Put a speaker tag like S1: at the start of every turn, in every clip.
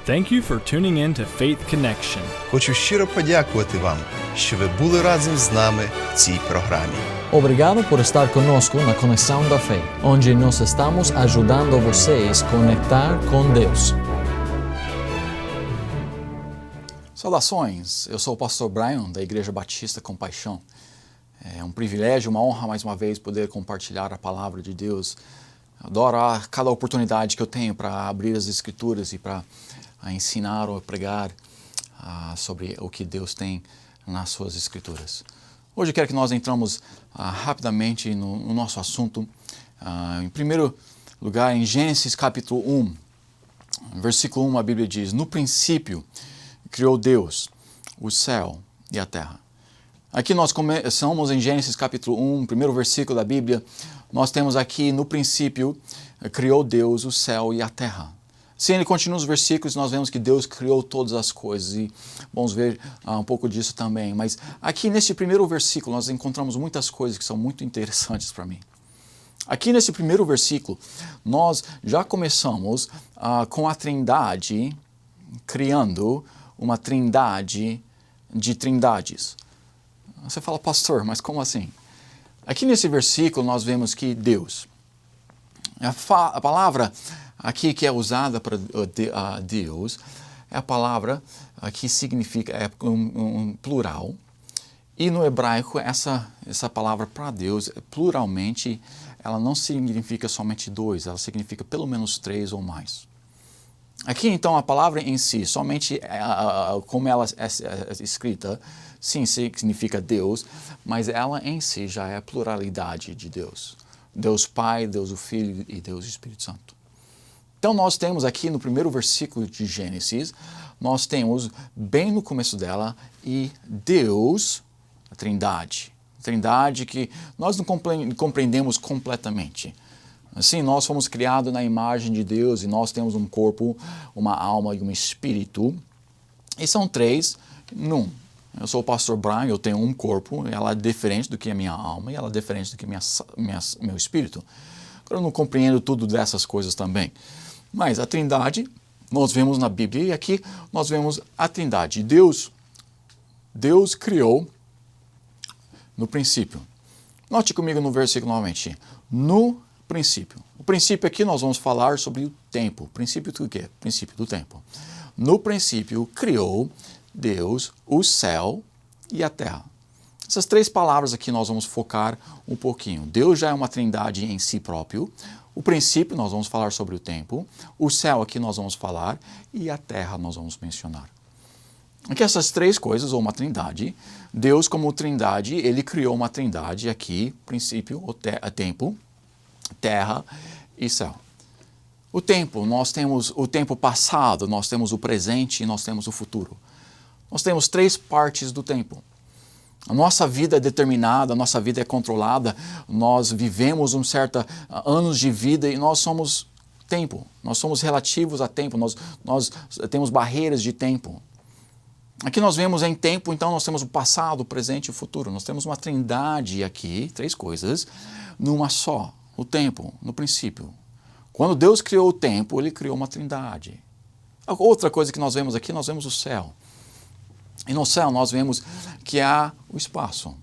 S1: Thank you for tuning in to Faith Connection.
S2: Хочу щиро подякувати вам, що ви були разом з нами в цій програмі.
S3: Obrigado por estar conosco na Conexão da Fé, onde nós estamos ajudando vocês a conectar com Deus.
S4: Saudações, eu sou o pastor Brian, da Igreja Batista Compaixão. É um privilégio, uma honra mais uma vez poder compartilhar a palavra de Deus. Adoro cada oportunidade que eu tenho para abrir as Escrituras e para ensinar ou pregar sobre o que Deus tem nas suas Escrituras. Hoje eu quero que nós entramos rapidamente no nosso assunto. Em primeiro lugar, em Gênesis capítulo 1, versículo 1, a Bíblia diz: No princípio criou Deus o céu e a terra. Aqui nós começamos em Gênesis capítulo 1, primeiro versículo da Bíblia. Nós temos aqui, no princípio, criou Deus o céu e a terra. Se ele continua os versículos, nós vemos que Deus criou todas as coisas e vamos ver um pouco disso também. Mas aqui nesse primeiro versículo nós encontramos muitas coisas que são muito interessantes para mim. Aqui nesse primeiro versículo nós já começamos com a Trindade, criando uma trindade de trindades. Você fala, pastor, mas como assim? Aqui nesse versículo nós vemos que Deus, a palavra aqui que é usada para Deus, é a palavra que significa, um plural, e no hebraico essa palavra para Deus, pluralmente, ela não significa somente dois, ela significa pelo menos três ou mais. Aqui então a palavra em si, somente como ela é escrita, sim, significa Deus, mas ela em si já é a pluralidade de Deus. Deus Pai, Deus o Filho e Deus o Espírito Santo. Então nós temos aqui no primeiro versículo de Gênesis, nós temos bem no começo dela, e Deus, a Trindade. Trindade que nós não compreendemos completamente. Assim, nós fomos criados na imagem de Deus e nós temos um corpo, uma alma e um espírito. E são três num. Eu sou o pastor Brian, eu tenho um corpo, ela é diferente do que a minha alma e ela é diferente do que meu espírito. Eu não compreendo tudo dessas coisas também. Mas a Trindade, nós vemos na Bíblia, e aqui nós vemos a Trindade. Deus criou no princípio. Note comigo no versículo novamente. No princípio. O princípio aqui nós vamos falar sobre o tempo. O princípio do quê? O princípio do tempo. No princípio criou Deus o céu e a terra. Essas três palavras aqui nós vamos focar um pouquinho. Deus já é uma trindade em si próprio. O princípio nós vamos falar sobre o tempo. O céu aqui nós vamos falar e a terra nós vamos mencionar. Aqui essas três coisas, ou uma trindade, Deus como trindade, ele criou uma trindade aqui, princípio, tempo, terra e céu. O tempo, nós temos o tempo passado, nós temos o presente e nós temos o futuro. Nós temos três partes do tempo. A nossa vida é determinada, a nossa vida é controlada, nós vivemos anos de vida e nós somos tempo, nós somos relativos a tempo, nós temos barreiras de tempo. Aqui nós vemos em tempo, então nós temos o passado, o presente e o futuro. Nós temos uma trindade aqui, três coisas, numa só, o tempo, no princípio. Quando Deus criou o tempo, ele criou uma trindade. Outra coisa que nós vemos aqui, nós vemos o céu. E no céu nós vemos que há o espaço.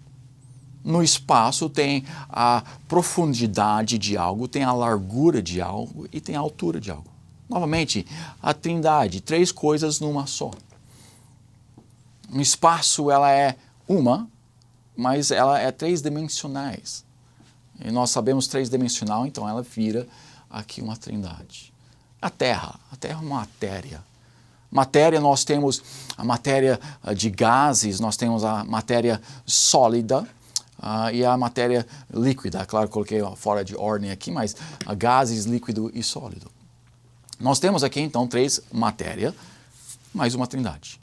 S4: No espaço tem a profundidade de algo, tem a largura de algo e tem a altura de algo. Novamente, a trindade, três coisas numa só. No espaço ela é uma, mas ela é três-dimensionais. E nós sabemos três-dimensional, então ela vira aqui uma trindade. A terra é uma matéria. Matéria, nós temos a matéria de gases, nós temos a matéria sólida e a matéria líquida. Claro, coloquei fora de ordem aqui, mas gases, líquido e sólido. Nós temos aqui, então, três matéria, mais uma trindade.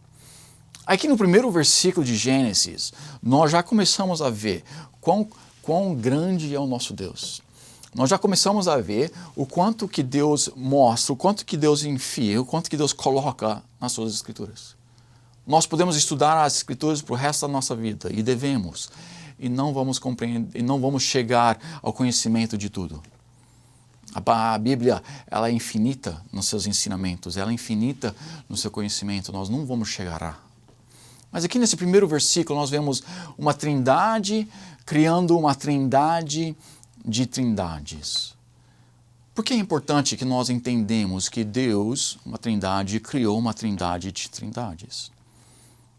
S4: Aqui no primeiro versículo de Gênesis, nós já começamos a ver quão grande é o nosso Deus. Nós já começamos a ver o quanto que Deus mostra, o quanto que Deus enfia, o quanto que Deus coloca nas suas Escrituras. Nós podemos estudar as Escrituras para o resto da nossa vida, e devemos, e não vamos compreender, e não vamos chegar ao conhecimento de tudo. A Bíblia, ela é infinita nos seus ensinamentos, ela é infinita no seu conhecimento, nós não vamos chegar lá. Mas aqui nesse primeiro versículo nós vemos uma trindade criando uma trindade de trindades. Por que é importante que nós entendemos que Deus, uma trindade, criou uma trindade de trindades?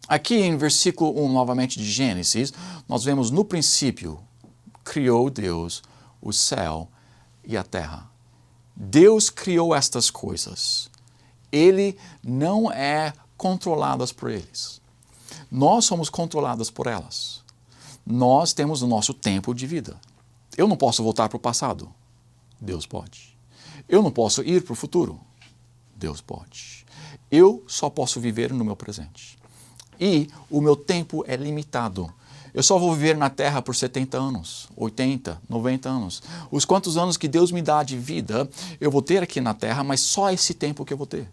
S4: Aqui em versículo 1, novamente de Gênesis, nós vemos no princípio, criou Deus o céu e a terra. Deus criou estas coisas. Ele não é controlado por eles. Nós somos controlados por elas. Nós temos o nosso tempo de vida. Eu não posso voltar para o passado. Deus pode. Eu não posso ir para o futuro. Deus pode. Eu só posso viver no meu presente. E o meu tempo é limitado. Eu só vou viver na Terra por 70 anos, 80, 90 anos. Os quantos anos que Deus me dá de vida, eu vou ter aqui na Terra, mas só esse tempo que eu vou ter.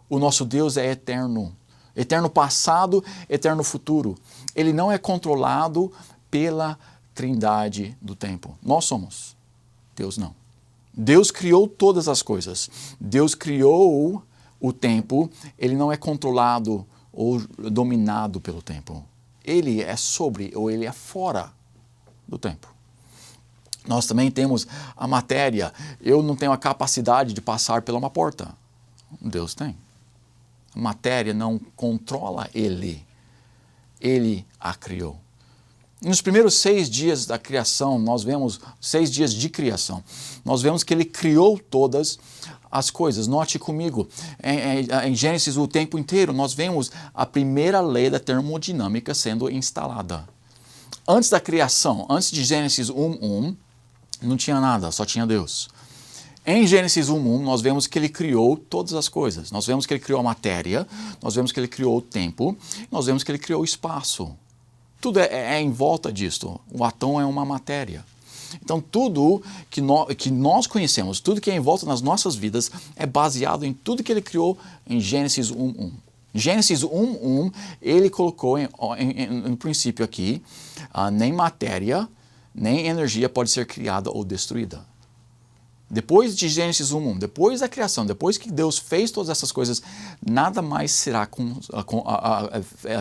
S4: O nosso Deus é eterno. Eterno passado, eterno futuro. Ele não é controlado pela trindade do tempo. Nós somos. Deus não. Deus criou todas as coisas. Deus criou o tempo. Ele não é controlado ou dominado pelo tempo. Ele é sobre ou ele é fora do tempo. Nós também temos a matéria. Eu não tenho a capacidade de passar pela uma porta. Deus tem. A matéria não controla ele. Ele a criou. Nos primeiros 6 dias da criação, nós vemos 6 dias de criação. Nós vemos que ele criou todas as coisas. Note comigo, em Gênesis o tempo inteiro, nós vemos a primeira lei da termodinâmica sendo instalada. Antes da criação, antes de Gênesis 1:1, não tinha nada, só tinha Deus. Em Gênesis 1:1, nós vemos que ele criou todas as coisas. Nós vemos que ele criou a matéria, nós vemos que ele criou o tempo, nós vemos que ele criou o espaço. Tudo é em volta disto. O átomo é uma matéria. Então, tudo que nós conhecemos, tudo que é em volta nas nossas vidas, é baseado em tudo que ele criou em Gênesis 1:1. Gênesis 1:1, ele colocou no princípio aqui, nem matéria, nem energia pode ser criada ou destruída. Depois de Gênesis 1:1, depois da criação, depois que Deus fez todas essas coisas, nada mais será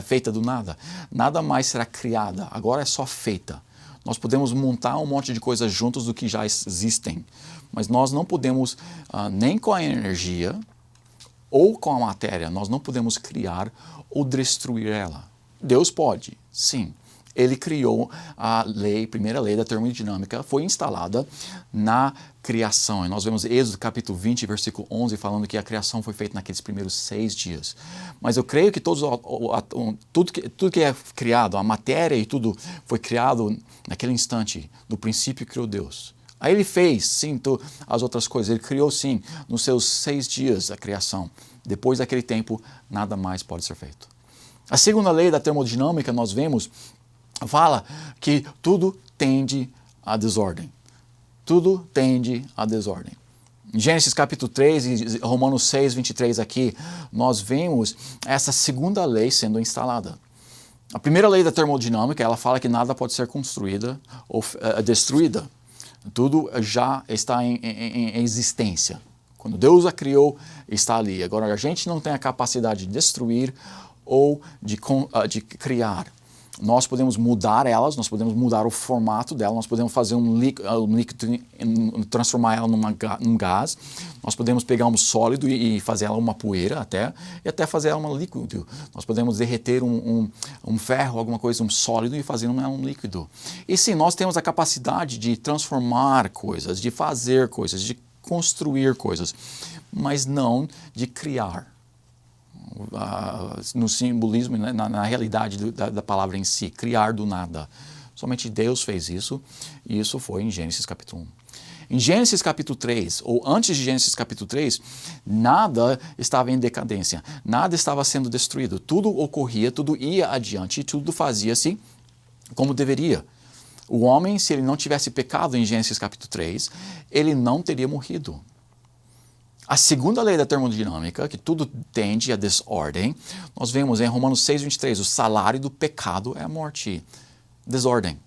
S4: feita do nada. Nada mais será criada. Agora é só feita. Nós podemos montar um monte de coisas juntos do que já existem. Mas nós não podemos, nem com a energia ou com a matéria, nós não podemos criar ou destruir ela. Deus pode, sim. Ele criou a primeira lei da termodinâmica, foi instalada na criação. E nós vemos Êxodo capítulo 20, versículo 11, falando que a criação foi feita naqueles primeiros 6 dias. Mas eu creio que tudo que é criado, a matéria e tudo foi criado naquele instante, no princípio criou Deus. Aí ele fez, sim, as outras coisas. Ele criou, sim, nos seus 6 dias da criação. Depois daquele tempo, nada mais pode ser feito. A segunda lei da termodinâmica, nós vemos, fala que tudo tende à desordem. Tudo tende à desordem. Em Gênesis capítulo 3 e Romanos 6, 23 aqui, nós vemos essa segunda lei sendo instalada. A primeira lei da termodinâmica, ela fala que nada pode ser construída ou destruída. Tudo já está em existência. Quando Deus a criou, está ali. Agora, a gente não tem a capacidade de destruir ou de criar. Nós podemos mudar elas, nós podemos mudar o formato dela, nós podemos fazer um líquido, transformar ela num gás, nós podemos pegar um sólido e fazer ela uma poeira e até fazer ela um líquido. Nós podemos derreter um ferro, alguma coisa, um sólido e fazer um líquido. E sim, nós temos a capacidade de transformar coisas, de fazer coisas, de construir coisas, mas não de criar. No simbolismo, na realidade da palavra em si, criar do nada. Somente Deus fez isso, e isso foi em Gênesis capítulo 1. Em Gênesis capítulo 3, ou antes de Gênesis capítulo 3, nada estava em decadência, nada estava sendo destruído, tudo ocorria, tudo ia adiante, tudo fazia-se como deveria. O homem, se ele não tivesse pecado em Gênesis capítulo 3, ele não teria morrido. A segunda lei da termodinâmica, que tudo tende à desordem, nós vemos em Romanos 6, 23, o salário do pecado é a morte, desordem.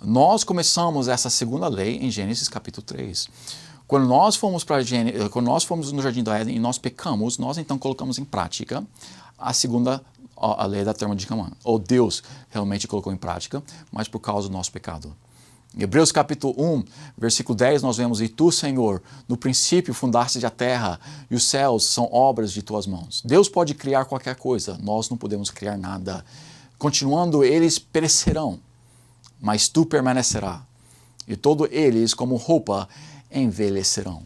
S4: Nós começamos essa segunda lei em Gênesis capítulo 3. Quando nós fomos no Jardim do Éden e nós pecamos, nós então colocamos em prática a lei da termodinâmica, ou Deus realmente colocou em prática, mas por causa do nosso pecado. Em Hebreus capítulo 1, versículo 10, nós vemos: E tu, Senhor, no princípio fundaste a terra, e os céus são obras de tuas mãos. Deus pode criar qualquer coisa, nós não podemos criar nada. Continuando, eles perecerão, mas tu permanecerás, e todos eles, como roupa, envelhecerão.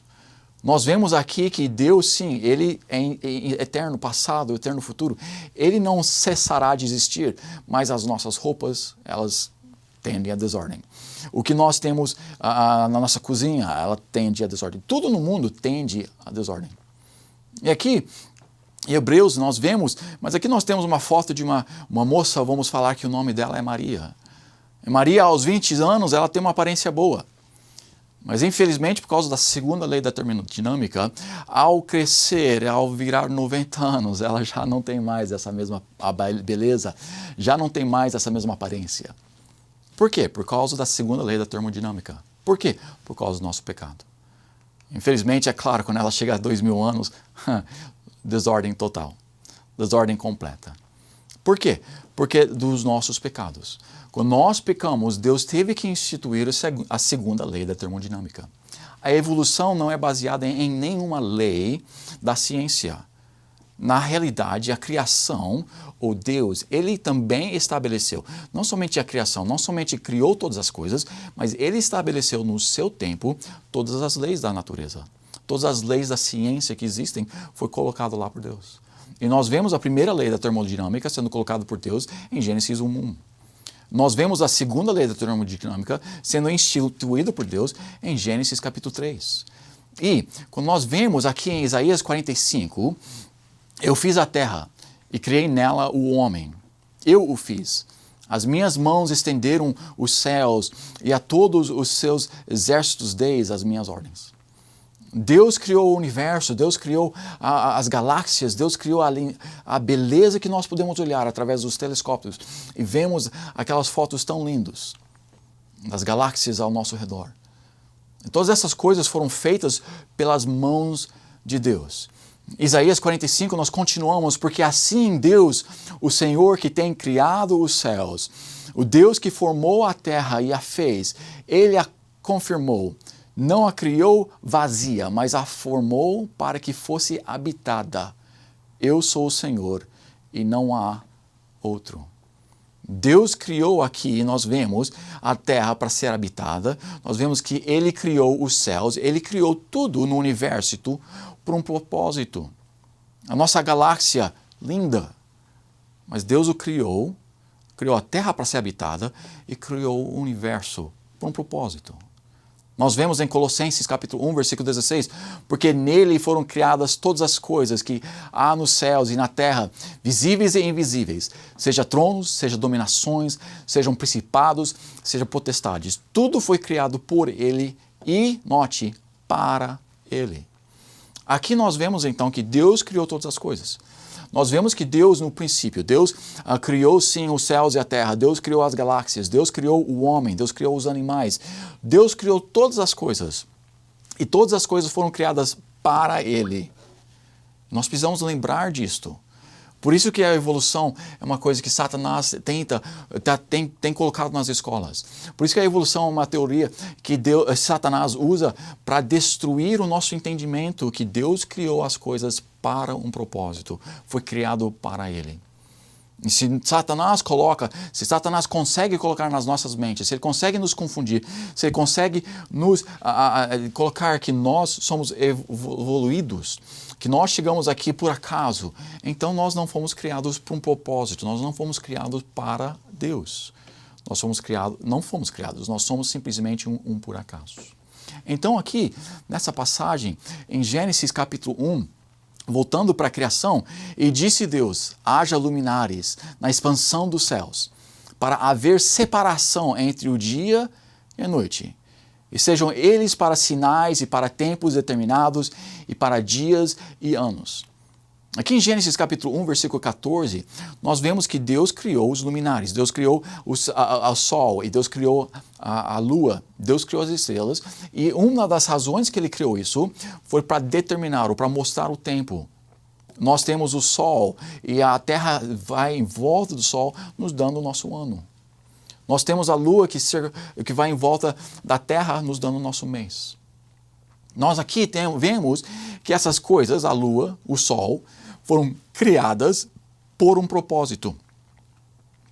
S4: Nós vemos aqui que Deus, sim, Ele é eterno passado, eterno futuro. Ele não cessará de existir, mas as nossas roupas, elas tendem à desordem. O que nós temos na nossa cozinha, ela tende à desordem. Tudo no mundo tende à desordem. E aqui, em Hebreus, nós vemos, mas aqui nós temos uma foto de uma moça, vamos falar que o nome dela é Maria. E Maria, aos 20 anos, ela tem uma aparência boa. Mas, infelizmente, por causa da segunda lei da termodinâmica, ao crescer, ao virar 90 anos, ela já não tem mais essa mesma beleza, já não tem mais essa mesma aparência. Por quê? Por causa da segunda lei da termodinâmica. Por quê? Por causa do nosso pecado. Infelizmente, é claro, quando ela chega a 2000 anos, desordem total, desordem completa. Por quê? Porque dos nossos pecados. Quando nós pecamos, Deus teve que instituir a segunda lei da termodinâmica. A evolução não é baseada em nenhuma lei da ciência. Na realidade, a criação, ou Deus, Ele também estabeleceu, não somente a criação, não somente criou todas as coisas, mas Ele estabeleceu no seu tempo todas as leis da natureza. Todas as leis da ciência que existem foi colocado lá por Deus. E nós vemos a primeira lei da termodinâmica sendo colocada por Deus em Gênesis 1:1. Nós vemos a segunda lei da termodinâmica sendo instituída por Deus em Gênesis capítulo 3. E quando nós vemos aqui em Isaías 45, eu fiz a terra e criei nela o homem. Eu o fiz. As minhas mãos estenderam os céus e a todos os seus exércitos deis as minhas ordens. Deus criou o universo, Deus criou as galáxias, Deus criou a beleza que nós podemos olhar através dos telescópios e vemos aquelas fotos tão lindas das galáxias ao nosso redor. E todas essas coisas foram feitas pelas mãos de Deus. Isaías 45 nós continuamos, porque assim Deus, o Senhor que tem criado os céus, o Deus que formou a terra e a fez, Ele a confirmou. Não a criou vazia, mas a formou para que fosse habitada. Eu sou o Senhor e não há outro. Deus criou aqui, e nós vemos a terra para ser habitada, nós vemos que Ele criou os céus, Ele criou tudo no universo por um propósito. A nossa galáxia, linda, mas Deus o criou a terra para ser habitada e criou o universo por um propósito. Nós vemos em Colossenses capítulo 1, versículo 16, porque nele foram criadas todas as coisas que há nos céus e na terra, visíveis e invisíveis, seja tronos, seja dominações, sejam principados, seja potestades. Tudo foi criado por ele e, note, para ele. Aqui nós vemos então que Deus criou todas as coisas. Nós vemos que Deus, no princípio, Deus criou sim os céus e a terra, Deus criou as galáxias, Deus criou o homem, Deus criou os animais, Deus criou todas as coisas. E todas as coisas foram criadas para Ele. Nós precisamos lembrar disto. Por isso que a evolução é uma coisa que Satanás tem colocado nas escolas. Por isso que a evolução é uma teoria que Satanás usa para destruir o nosso entendimento que Deus criou as coisas para um propósito. Foi criado para Ele. E se Satanás consegue colocar nas nossas mentes, se ele consegue nos confundir, se ele consegue nos colocar que nós somos evoluídos, que nós chegamos aqui por acaso, então nós não fomos criados para um propósito, nós não fomos criados para Deus. Nós somos simplesmente um por acaso. Então aqui, nessa passagem, em Gênesis capítulo 1, voltando para a criação, e disse Deus, haja luminares na expansão dos céus, para haver separação entre o dia e a noite, e sejam eles para sinais e para tempos determinados e para dias e anos. Aqui em Gênesis capítulo 1, versículo 14, nós vemos que Deus criou os luminares, Deus criou o sol e Deus criou a lua, Deus criou as estrelas, e uma das razões que ele criou isso foi para determinar ou para mostrar o tempo. Nós temos o sol e a terra vai em volta do sol nos dando o nosso ano. Nós temos a lua que vai em volta da terra nos dando o nosso mês. Nós aqui vemos que essas coisas, a lua, o sol, foram criadas por um propósito.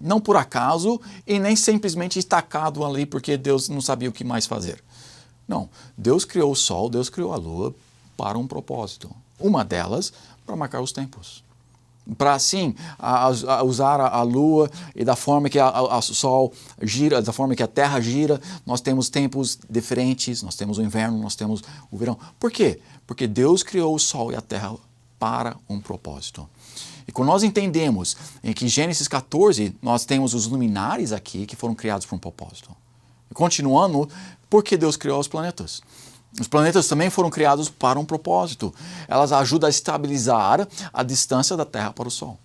S4: Não por acaso e nem simplesmente estacado ali porque Deus não sabia o que mais fazer. Não, Deus criou o sol, Deus criou a lua para um propósito. Uma delas, para marcar os tempos. Para assim, usar a lua e da forma que o sol gira, da forma que a terra gira, nós temos tempos diferentes, nós temos o inverno, nós temos o verão. Por quê? Porque Deus criou o sol e a terra para um propósito. E quando nós entendemos em que Gênesis 14, nós temos os luminares aqui que foram criados por um propósito. E continuando, por que Deus criou os planetas? Os planetas também foram criados para um propósito. Elas ajudam a estabilizar a distância da Terra para o Sol.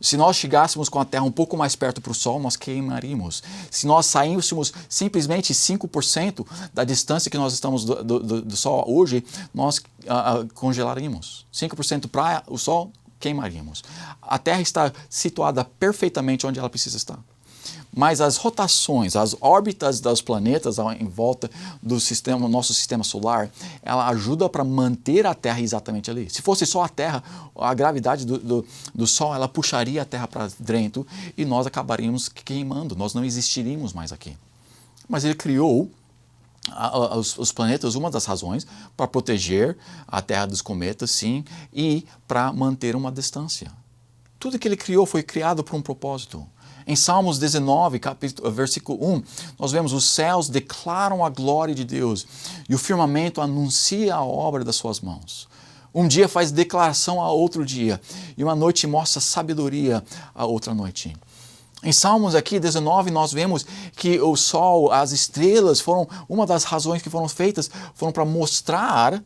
S4: Se nós chegássemos com a Terra um pouco mais perto para o Sol, nós queimaríamos. Se nós saíssemos simplesmente 5% da distância que nós estamos do Sol hoje, nós congelaríamos. 5% para o Sol, queimaríamos. A Terra está situada perfeitamente onde ela precisa estar. Mas as rotações, as órbitas dos planetas em volta do nosso sistema solar, ela ajuda para manter a Terra exatamente ali. Se fosse só a Terra, a gravidade do Sol, ela puxaria a Terra para dentro e nós acabaríamos queimando, nós não existiríamos mais aqui. Mas ele criou os planetas, uma das razões, para proteger a Terra dos cometas, sim, e para manter uma distância. Tudo que ele criou foi criado por um propósito. Em Salmos 19, versículo 1, nós vemos: os céus declaram a glória de Deus e o firmamento anuncia a obra das suas mãos. Um dia faz declaração a outro dia e uma noite mostra sabedoria a outra noite. Em Salmos aqui 19 nós vemos que o sol, as estrelas foram uma das razões que foram feitas, foram para mostrar,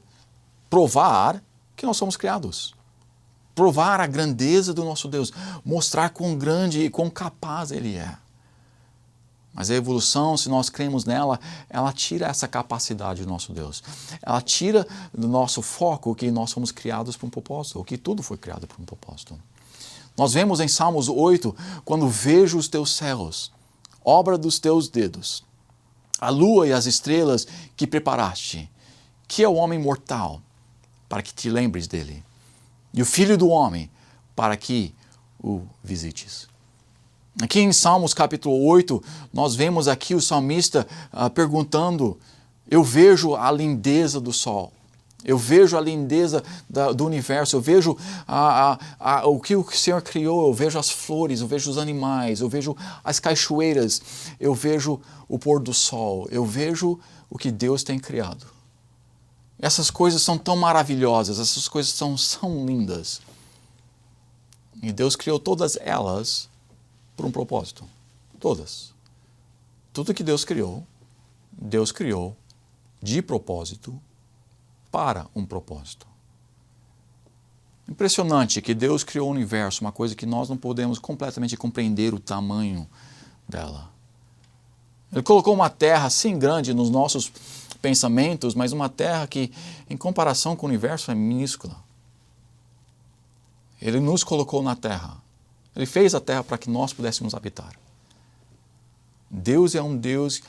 S4: provar que nós somos criados. Provar a grandeza do nosso Deus, mostrar quão grande e quão capaz Ele é. Mas a evolução, se nós cremos nela, ela tira essa capacidade do nosso Deus. Ela tira do nosso foco que nós somos criados por um propósito, ou que tudo foi criado por um propósito. Nós vemos em Salmos 8, quando vejo os teus céus, obra dos teus dedos, a lua e as estrelas que preparaste, que é o homem mortal, para que te lembres dele. E o Filho do Homem, para que o visites. Aqui em Salmos capítulo 8, nós vemos aqui o salmista perguntando: eu vejo a lindeza do sol, eu vejo a lindeza do universo, eu vejo o que o Senhor criou, eu vejo as flores, eu vejo os animais, eu vejo as cachoeiras, eu vejo o pôr do sol, eu vejo o que Deus tem criado. Essas coisas são tão maravilhosas, essas coisas são lindas. E Deus criou todas elas por um propósito. Todas. Tudo que Deus criou de propósito para um propósito. Impressionante que Deus criou o universo, uma coisa que nós não podemos completamente compreender o tamanho dela. Ele colocou uma terra assim grande nos nossos pensamentos, mas uma terra que, em comparação com o universo, é minúscula. Ele nos colocou na terra. Ele fez a terra para que nós pudéssemos habitar. Deus é um Deus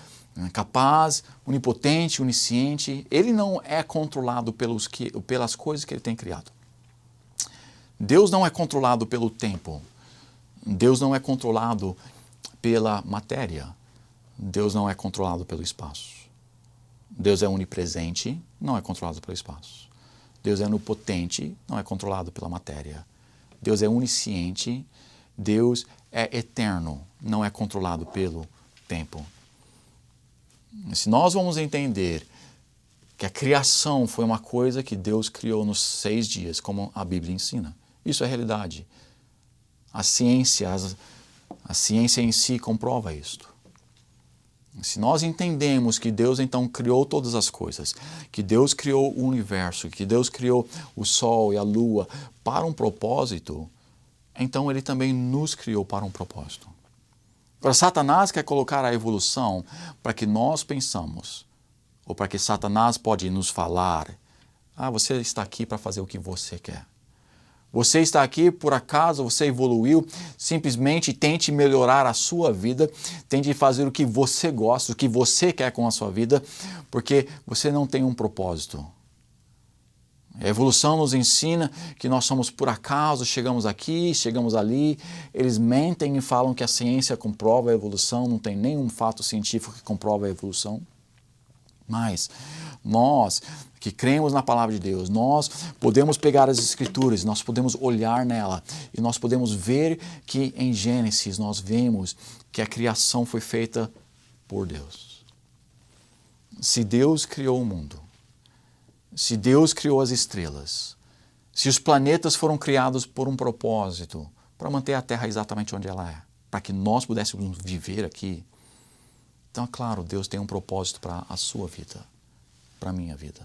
S4: capaz, onipotente, onisciente. Ele não é controlado pelas coisas que Ele tem criado. Deus não é controlado pelo tempo. Deus não é controlado pela matéria. Deus não é controlado pelo espaço. Deus é onipresente, não é controlado pelo espaço. Deus é onipotente, não é controlado pela matéria. Deus é onisciente, Deus é eterno, não é controlado pelo tempo. Se nós vamos entender que a criação foi uma coisa que Deus criou nos 6 dias, como a Bíblia ensina, isso é realidade. A ciência em si comprova isto. Se nós entendemos que Deus então criou todas as coisas, que Deus criou o universo, que Deus criou o sol e a lua para um propósito, então Ele também nos criou para um propósito. Agora, Satanás quer colocar a evolução para que nós pensamos, ou para que Satanás pode nos falar, você está aqui para fazer o que você quer. Você está aqui por acaso, você evoluiu, simplesmente tente melhorar a sua vida, tente fazer o que você gosta, o que você quer com a sua vida, porque você não tem um propósito. A evolução nos ensina que nós somos por acaso, chegamos aqui, chegamos ali, eles mentem e falam que a ciência comprova a evolução, não tem nenhum fato científico que comprova a evolução. Mas nós que cremos na palavra de Deus, nós podemos pegar as Escrituras, nós podemos olhar nela e nós podemos ver que em Gênesis nós vemos que a criação foi feita por Deus. Se Deus criou o mundo, se Deus criou as estrelas, se os planetas foram criados por um propósito, para manter a Terra exatamente onde ela é, para que nós pudéssemos viver aqui, então, é claro, Deus tem um propósito para a sua vida, para a minha vida.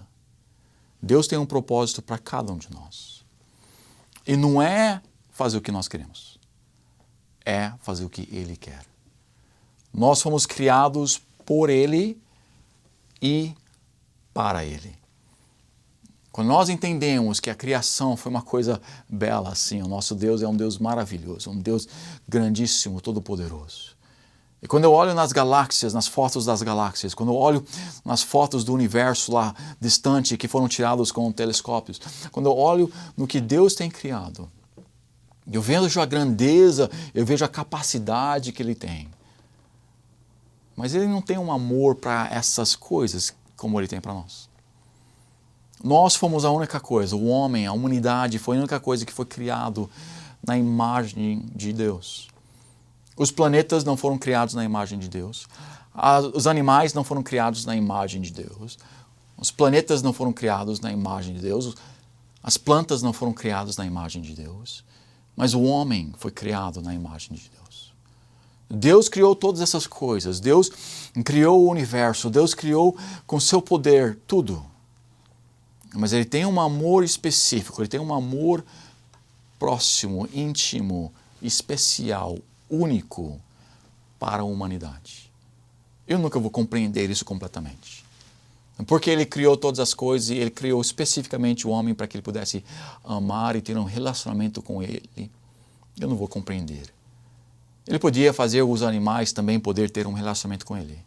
S4: Deus tem um propósito para cada um de nós. E não é fazer o que nós queremos, é fazer o que Ele quer. Nós fomos criados por Ele e para Ele. Quando nós entendemos que a criação foi uma coisa bela assim, o nosso Deus é um Deus maravilhoso, um Deus grandíssimo, todo-poderoso. E quando eu olho nas galáxias, nas fotos das galáxias, quando eu olho nas fotos do universo lá distante que foram tirados com telescópios, quando eu olho no que Deus tem criado, eu vejo a grandeza, eu vejo a capacidade que Ele tem. Mas Ele não tem um amor para essas coisas como Ele tem para nós. Nós fomos a única coisa, o homem, a humanidade foi a única coisa que foi criado na imagem de Deus. Os planetas não foram criados na imagem de Deus. Os animais não foram criados na imagem de Deus. Os planetas não foram criados na imagem de Deus. As plantas não foram criadas na imagem de Deus. Mas o homem foi criado na imagem de Deus. Deus criou todas essas coisas. Deus criou o universo. Deus criou com seu poder tudo. Mas Ele tem um amor específico. Ele tem um amor próximo, íntimo, especial, único para a humanidade. Eu nunca vou compreender isso completamente. Porque Ele criou todas as coisas e Ele criou especificamente o homem para que ele pudesse amar e ter um relacionamento com Ele. Eu não vou compreender. Ele podia fazer os animais também poder ter um relacionamento com Ele.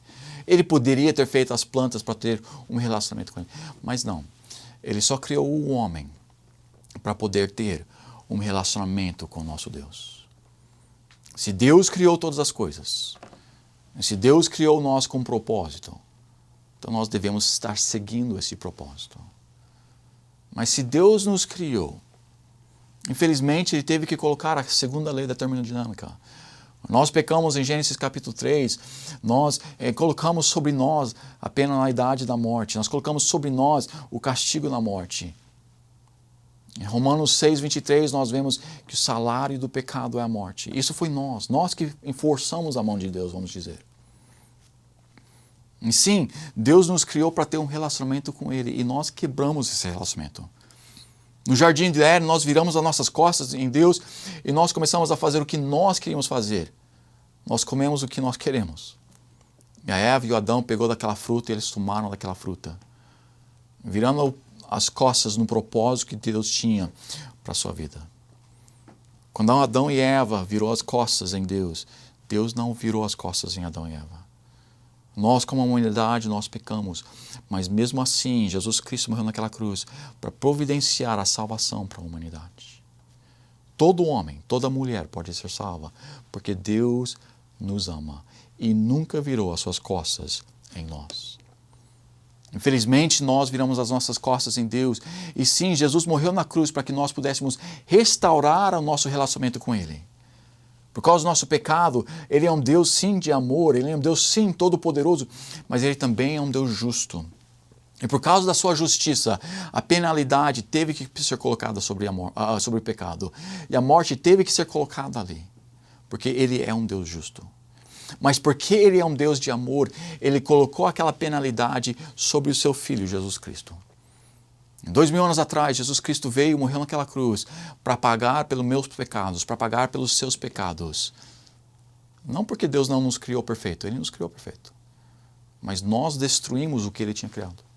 S4: Ele poderia ter feito as plantas para ter um relacionamento com Ele. Mas não. Ele só criou o homem para poder ter um relacionamento com o nosso Deus. Se Deus criou todas as coisas, se Deus criou nós com um propósito, então nós devemos estar seguindo esse propósito. Mas se Deus nos criou, infelizmente Ele teve que colocar a segunda lei da termodinâmica. Nós pecamos em Gênesis capítulo 3, nós colocamos sobre nós a pena na idade da morte, nós colocamos sobre nós o castigo na morte. Em Romanos 6:23 nós vemos que o salário do pecado é a morte. Isso foi nós que enforçamos a mão de Deus, vamos dizer. E sim, Deus nos criou para ter um relacionamento com Ele e nós quebramos esse relacionamento. No jardim de Éden nós viramos as nossas costas em Deus e nós começamos a fazer o que nós queríamos fazer. Nós comemos o que nós queremos. E a Eva e o Adão pegou daquela fruta e eles tomaram daquela fruta. Virando as costas no propósito que Deus tinha para a sua vida. Quando Adão e Eva virou as costas em Deus, Deus não virou as costas em Adão e Eva. Nós, como humanidade, nós pecamos, mas mesmo assim, Jesus Cristo morreu naquela cruz para providenciar a salvação para a humanidade. Todo homem, toda mulher pode ser salva, porque Deus nos ama e nunca virou as suas costas em nós. Infelizmente, nós viramos as nossas costas em Deus. E sim, Jesus morreu na cruz para que nós pudéssemos restaurar o nosso relacionamento com Ele. Por causa do nosso pecado, Ele é um Deus sim de amor, Ele é um Deus sim todo-poderoso, mas Ele também é um Deus justo. E por causa da sua justiça, a penalidade teve que ser colocada sobre o pecado. E a morte teve que ser colocada ali, porque Ele é um Deus justo. Mas porque Ele é um Deus de amor, Ele colocou aquela penalidade sobre o seu Filho, Jesus Cristo. 2000 anos atrás, Jesus Cristo veio e morreu naquela cruz para pagar pelos meus pecados, para pagar pelos seus pecados. Não porque Deus não nos criou perfeito, Ele nos criou perfeito. Mas nós destruímos o que Ele tinha criado.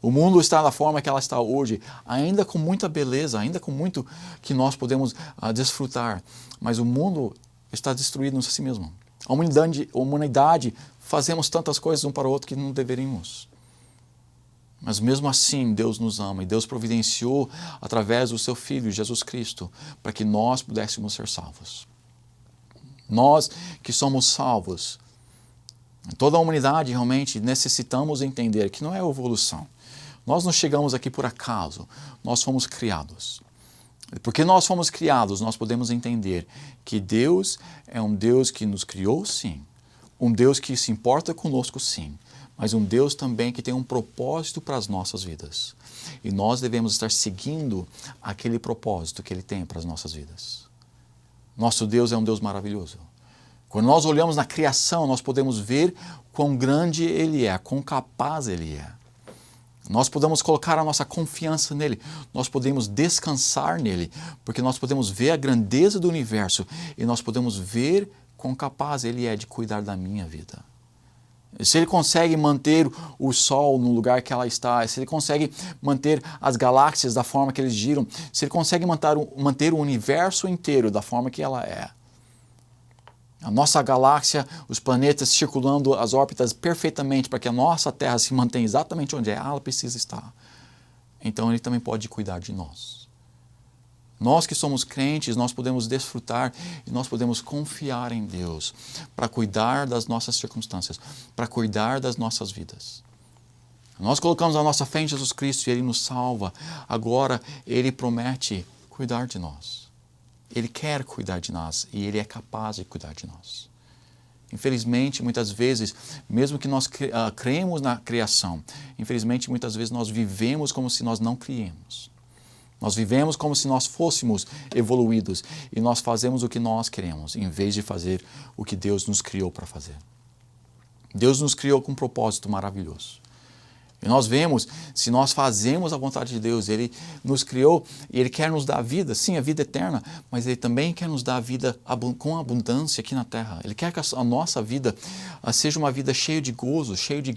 S4: O mundo está da forma que ela está hoje, ainda com muita beleza, ainda com muito que nós podemos desfrutar. Mas o mundo está destruído em si mesmo. A humanidade, fazemos tantas coisas um para o outro que não deveríamos. Mas mesmo assim, Deus nos ama e Deus providenciou através do seu Filho, Jesus Cristo, para que nós pudéssemos ser salvos. Nós que somos salvos, toda a humanidade realmente necessitamos entender que não é evolução. Nós não chegamos aqui por acaso, nós fomos criados. Porque nós fomos criados, nós podemos entender que Deus é um Deus que nos criou, sim. Um Deus que se importa conosco, sim. Mas um Deus também que tem um propósito para as nossas vidas. E nós devemos estar seguindo aquele propósito que Ele tem para as nossas vidas. Nosso Deus é um Deus maravilhoso. Quando nós olhamos na criação, nós podemos ver quão grande Ele é, quão capaz Ele é. Nós podemos colocar a nossa confiança nele, nós podemos descansar nele, porque nós podemos ver a grandeza do universo e nós podemos ver quão capaz Ele é de cuidar da minha vida. Se Ele consegue manter o Sol no lugar que ela está, se Ele consegue manter as galáxias da forma que eles giram, se Ele consegue manter o universo inteiro da forma que ela é, a nossa galáxia, os planetas circulando as órbitas perfeitamente para que a nossa Terra se mantenha exatamente onde ela precisa estar. Então Ele também pode cuidar de nós. Nós que somos crentes, nós podemos desfrutar e nós podemos confiar em Deus para cuidar das nossas circunstâncias, para cuidar das nossas vidas. Nós colocamos a nossa fé em Jesus Cristo e Ele nos salva. Agora Ele promete cuidar de nós. Ele quer cuidar de nós e Ele é capaz de cuidar de nós. Infelizmente, muitas vezes, mesmo que nós cremos na criação, infelizmente, muitas vezes nós vivemos como se nós não criemos. Nós vivemos como se nós fôssemos evoluídos e nós fazemos o que nós queremos, em vez de fazer o que Deus nos criou para fazer. Deus nos criou com um propósito maravilhoso. E nós vemos, se nós fazemos a vontade de Deus, Ele nos criou e Ele quer nos dar vida, sim, a vida eterna, mas Ele também quer nos dar a vida com abundância aqui na terra. Ele quer que a nossa vida seja uma vida cheia de gozo, cheia de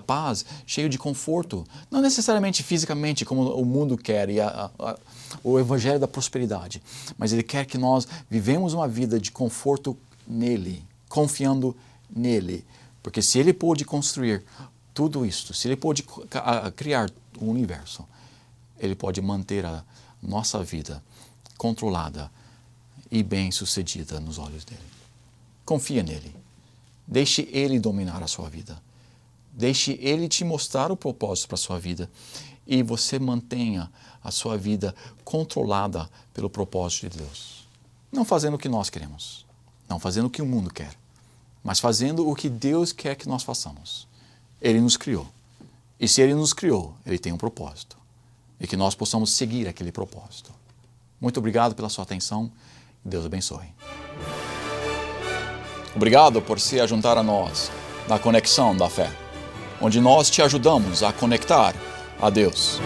S4: paz, cheia de conforto. Não necessariamente fisicamente, como o mundo quer, e o evangelho da prosperidade, mas Ele quer que nós vivemos uma vida de conforto nele, confiando nele. Porque se Ele pôde construir tudo isso, se Ele pode criar o universo, Ele pode manter a nossa vida controlada e bem-sucedida nos olhos dEle. Confia nele. Deixe Ele dominar a sua vida. Deixe Ele te mostrar o propósito para a sua vida e você mantenha a sua vida controlada pelo propósito de Deus. Não fazendo o que nós queremos, não fazendo o que o mundo quer, mas fazendo o que Deus quer que nós façamos. Ele nos criou. E se Ele nos criou, Ele tem um propósito. E que nós possamos seguir aquele propósito. Muito obrigado pela sua atenção. Deus abençoe. Obrigado por se juntar a nós na Conexão da Fé, onde nós te ajudamos a conectar a Deus.